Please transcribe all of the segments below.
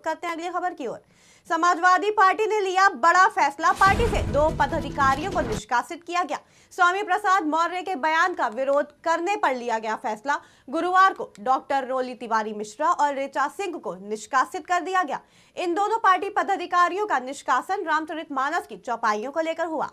करते हैं अगली खबर की ओर। समाजवादी पार्टी ने लिया बड़ा फैसला, पार्टी से 2 पदाधिकारियों को निष्कासित किया गया। स्वामी प्रसाद मौर्य के बयान का विरोध करने पर लिया गया फैसला। गुरुवार को डॉक्टर रोली तिवारी मिश्रा और ऋचा सिंह को निष्कासित कर दिया गया। इन दोनों पार्टी पदाधिकारियों का निष्कासन रामचरितमानस की चौपाइयों को लेकर हुआ।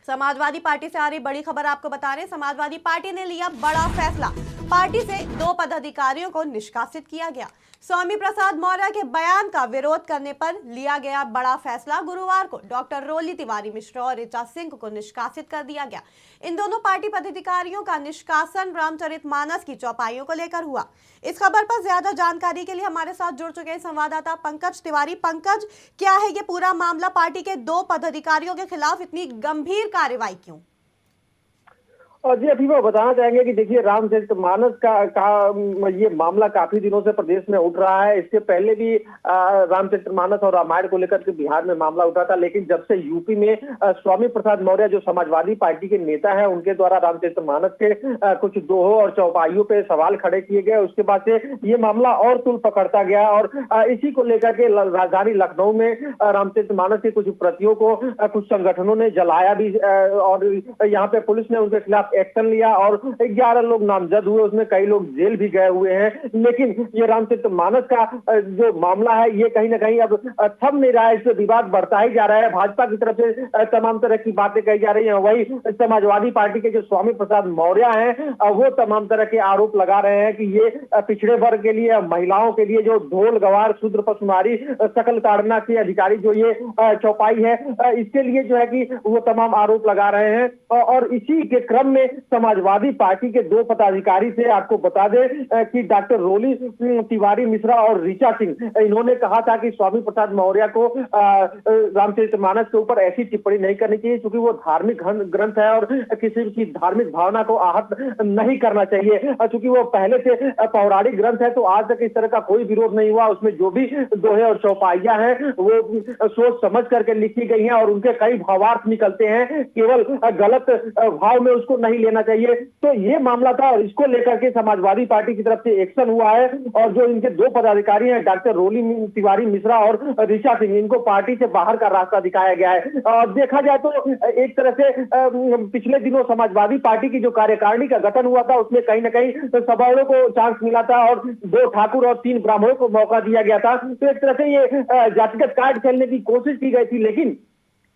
समाजवादी पार्टी से आ रही बड़ी खबर आपको बता रहे हैं, समाजवादी पार्टी ने लिया बड़ा फैसला, पार्टी से 2 पदाधिकारियों को निष्कासित किया गया। स्वामी प्रसाद मौर्य के बयान का विरोध करने पर लिया गया बड़ा फैसला। गुरुवार को डॉक्टर रोली तिवारी मिश्रा और ऋचा सिंह को निष्कासित कर दिया गया। इन दोनों पार्टी पदाधिकारियों का निष्कासन रामचरितमानस की चौपाइयों को लेकर हुआ। इस खबर पर ज्यादा जानकारी के लिए हमारे साथ जुड़ चुके हैं संवाददाता पंकज तिवारी। पंकज, क्या है ये पूरा मामला? पार्टी के 2 पदाधिकारियों के खिलाफ इतनी गंभीर कार्रवाई क्यों? और जी अभी वो बताना चाहेंगे कि देखिए रामचरितमानस का ये मामला काफी दिनों से प्रदेश में उठ रहा है। इसके पहले भी रामचरितमानस और रामायण को लेकर के बिहार में मामला उठा था, लेकिन जब से यूपी में स्वामी प्रसाद मौर्य जो समाजवादी पार्टी के नेता है उनके द्वारा रामचरितमानस के कुछ दोहों और चौपाइयों पे सवाल खड़े किए गए, उसके बाद से ये मामला और तुल पकड़ता गया और इसी को लेकर के राजधानी लखनऊ में रामचरितमानस की कुछ प्रतियों को कुछ संगठनों ने जलाया भी और यहाँ पे पुलिस ने उनके खिलाफ एक्शन लिया और 11 लोग नामजद हुए, उसमें कई लोग जेल भी गए हुए हैं। लेकिन ये रामचरितमानस का जो मामला है ये कहीं ना कहीं अब थम नहीं रहा है, इससे विवाद बढ़ता ही जा रहा है। भाजपा की तरफ से तमाम तरह की बातें कही जा रही हैं, वही समाजवादी पार्टी के जो स्वामी प्रसाद मौर्य हैं वो तमाम तरह के आरोप लगा रहे हैं कि ये पिछड़े वर्ग के लिए, महिलाओं के लिए जो ढोल गवार शूद्र पशुनारी सकल ताड़ना के अधिकारी जो ये चौपाई है इसके लिए जो है कि वो तमाम आरोप लगा रहे हैं। और इसी के क्रम में समाजवादी पार्टी के 2 पदाधिकारी थे, आपको बता दें कि डॉक्टर रोली तिवारी मिश्रा और ऋचा सिंह, इन्होंने कहा था कि स्वामी प्रसाद मौर्य को रामचरितमानस के ऊपर ऐसी टिप्पणी नहीं करनी चाहिए क्योंकि वो धार्मिक ग्रंथ है और किसी की धार्मिक भावना को आहत नहीं करना चाहिए। क्योंकि वो पहले से पौराणिक ग्रंथ है तो आज तक इस तरह का कोई विरोध नहीं हुआ, उसमें जो भी दोहे और चौपाइयां हैं वो सोच समझ करके लिखी गई हैं और उनके कई भावार्थ निकलते हैं, केवल गलत भाव में उसको नहीं लेना चाहिए। तो ये मामला था और इसको लेकर के समाजवादी पार्टी की तरफ से एक्शन हुआ है और जो इनके 2 पदाधिकारी हैं डॉक्टर रोली तिवारी मिश्रा और ऋचा सिंह, इनको पार्टी से बाहर का रास्ता दिखाया गया है। और देखा जाए तो एक तरह से पिछले दिनों समाजवादी पार्टी की जो कार्यकारिणी का गठन हुआ था उसमें कहीं ना कहीं सवर्णों को चांस मिला था और 2 ठाकुर और 3 ब्राह्मणों को मौका दिया गया था। तो एक तरह से ये जातिगत कार्ड खेलने की कोशिश की गई थी, लेकिन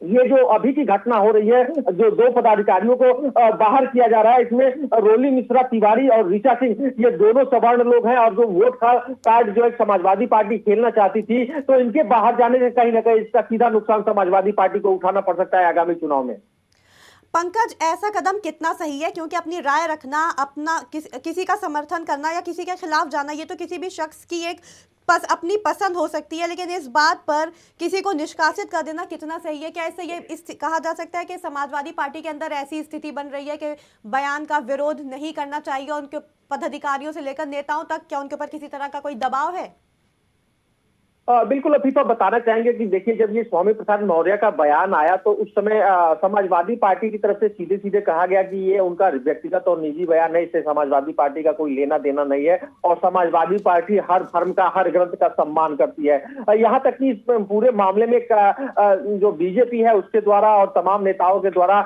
ये जो अभी की घटना हो रही है, जो 2 पदाधिकारियों को बाहर किया जा रहा है, इसमें रोली मिश्रा तिवारी और ऋचा सिंह ये दोनों सवर्ण लोग हैं और जो वोट का कार्ड जो एक समाजवादी पार्टी खेलना चाहती थी, तो इनके बाहर जाने से कहीं ना कहीं इसका सीधा नुकसान समाजवादी पार्टी को उठाना पड़ सकता है आगामी चुनाव में। पंकज, ऐसा कदम कितना सही है? क्योंकि अपनी राय रखना, अपना किसी का समर्थन करना या किसी के खिलाफ जाना, ये तो किसी भी शख्स की एक अपनी पसंद हो सकती है, लेकिन इस बात पर किसी को निष्कासित कर देना कितना सही है? क्या इससे ये कहा जा सकता है कि समाजवादी पार्टी के अंदर ऐसी स्थिति बन रही है कि बयान का विरोध नहीं करना चाहिए? उनके पदाधिकारियों से लेकर नेताओं तक क्या उनके ऊपर किसी तरह का कोई दबाव है? बिल्कुल अफीफा बताना चाहेंगे कि देखिए जब ये स्वामी प्रसाद मौर्य का बयान आया तो उस समय समाजवादी पार्टी की तरफ से सीधे सीधे कहा गया कि ये उनका व्यक्तिगत और निजी बयान है, इससे समाजवादी पार्टी का कोई लेना देना नहीं है और समाजवादी पार्टी हर धर्म का, हर ग्रंथ का सम्मान करती है। यहाँ तक कि इस पूरे मामले में जो बीजेपी है उसके द्वारा और तमाम नेताओं के द्वारा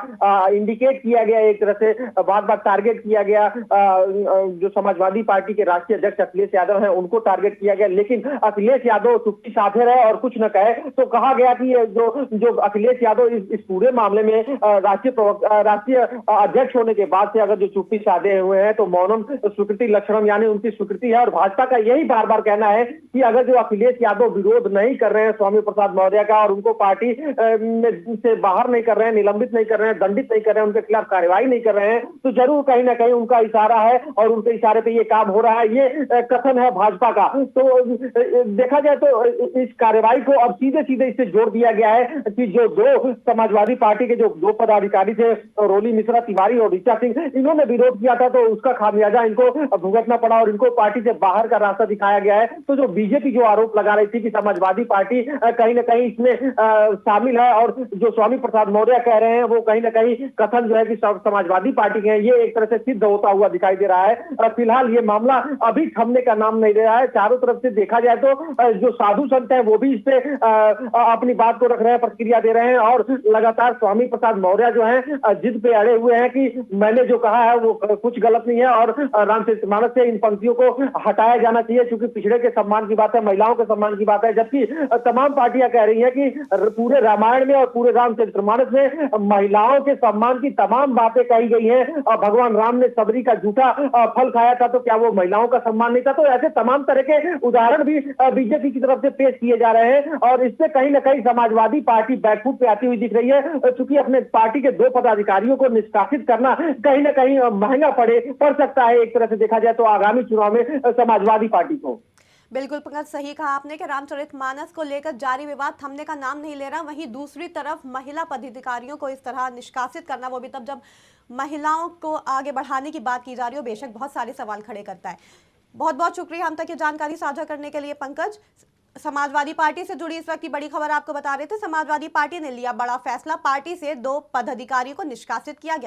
इंडिकेट किया गया, एक तरह से बार बार टारगेट किया गया, जो समाजवादी पार्टी के राष्ट्रीय अध्यक्ष अखिलेश यादव है उनको टारगेट किया गया, लेकिन अखिलेश यादव चुप्पी साधे रहे और कुछ न कहे। तो कहा गया कि जो अखिलेश यादव इस पूरे मामले में राष्ट्रीय अध्यक्ष होने के बाद से अगर जो चुप्पी साधे हुए हैं तो मौनम स्वीकृति लक्षणम, यानी उनकी स्वीकृति है। और भाजपा का यही बार बार कहना है कि अगर जो अखिलेश यादव विरोध नहीं कर रहे हैं स्वामी प्रसाद मौर्य का और उनको पार्टी से बाहर नहीं कर रहे हैं, निलंबित नहीं कर रहे हैं, दंडित नहीं कर रहे हैं, उनके खिलाफ कार्रवाई नहीं कर रहे हैं, तो जरूर कहीं ना कहीं उनका इशारा है और उनके इशारे पे ये काम हो रहा है, ये कथन है भाजपा का। तो देखा जाए तो इस कार्रवाई को अब सीधे सीधे इससे जोड़ दिया गया है कि जो 2 समाजवादी पार्टी के जो 2 पदाधिकारी थे, रोली मिश्रा तिवारी और ऋचा सिंह, इन्होंने विरोध किया था तो उसका खामियाजा इनको भुगतना पड़ा और इनको पार्टी से बाहर का रास्ता दिखाया गया है। तो जो बीजेपी जो आरोप लगा रही थी कि समाजवादी पार्टी कहीं ना कहीं इसमें शामिल है और जो स्वामी प्रसाद मौर्य कह रहे हैं वो कहीं ना कहीं कथन जो है कि समाजवादी पार्टी के हैं, ये एक तरह से सिद्ध होता हुआ दिखाई दे रहा है। फिलहाल ये मामला अभी थमने का नाम नहीं ले रहा है। चारों तरफ से देखा जाए तो जो साधु संत है वो भी इस पे अपनी बात को रख रहे हैं, प्रतिक्रिया दे रहे हैं और लगातार स्वामी प्रसाद मौर्य जो है जिद पे अड़े हुए हैं कि मैंने जो कहा है वो कुछ गलत नहीं है और रामचरितमानस से इन पंक्तियों को हटाया जाना चाहिए, क्योंकि पिछड़े के सम्मान की बात है, महिलाओं के सम्मान की बात है। जबकि तमाम पार्टियां कह रही हैं कि पूरे रामायण में और पूरे रामचरितमानस में महिलाओं के सम्मान की तमाम बातें कही गई हैं। भगवान राम ने सबरी का झूठा फल खाया था, तो क्या वो महिलाओं का सम्मान नहीं था? तो ऐसे तमाम तरह के उदाहरण भी बीजेपी की तरफ से पेश किए जा रहे हैं और इससे कहीं ना कहीं समाजवादी पार्टी बैकफुट पे आती हुई दिख रही है, चूंकि अपने पार्टी के 2 पदाधिकारियों को निष्कासित करना कहीं ना कहीं महंगा पड़ सकता है एक तरह से देखा जाए तो आगामी चुनाव में समाजवादी पार्टी को। बिल्कुल पंकज, सही कहा आपने कि रामचरितमानस को लेकर जारी विवाद थमने का नाम नहीं ले रहा। वहीं दूसरी तरफ महिला पदाधिकारियों को इस तरह निष्कासित करना, वो भी तब जब महिलाओं को आगे बढ़ाने की बात की जा रही हो, बेशक बहुत सारे सवाल खड़े करता है। बहुत बहुत शुक्रिया हम तक ये जानकारी साझा करने के लिए पंकज। समाजवादी पार्टी से जुड़ी इस वक्त की बड़ी खबर आपको बता रहे थे। समाजवादी पार्टी ने लिया बड़ा फैसला, पार्टी से 2 पदाधिकारियों को निष्कासित किया गया।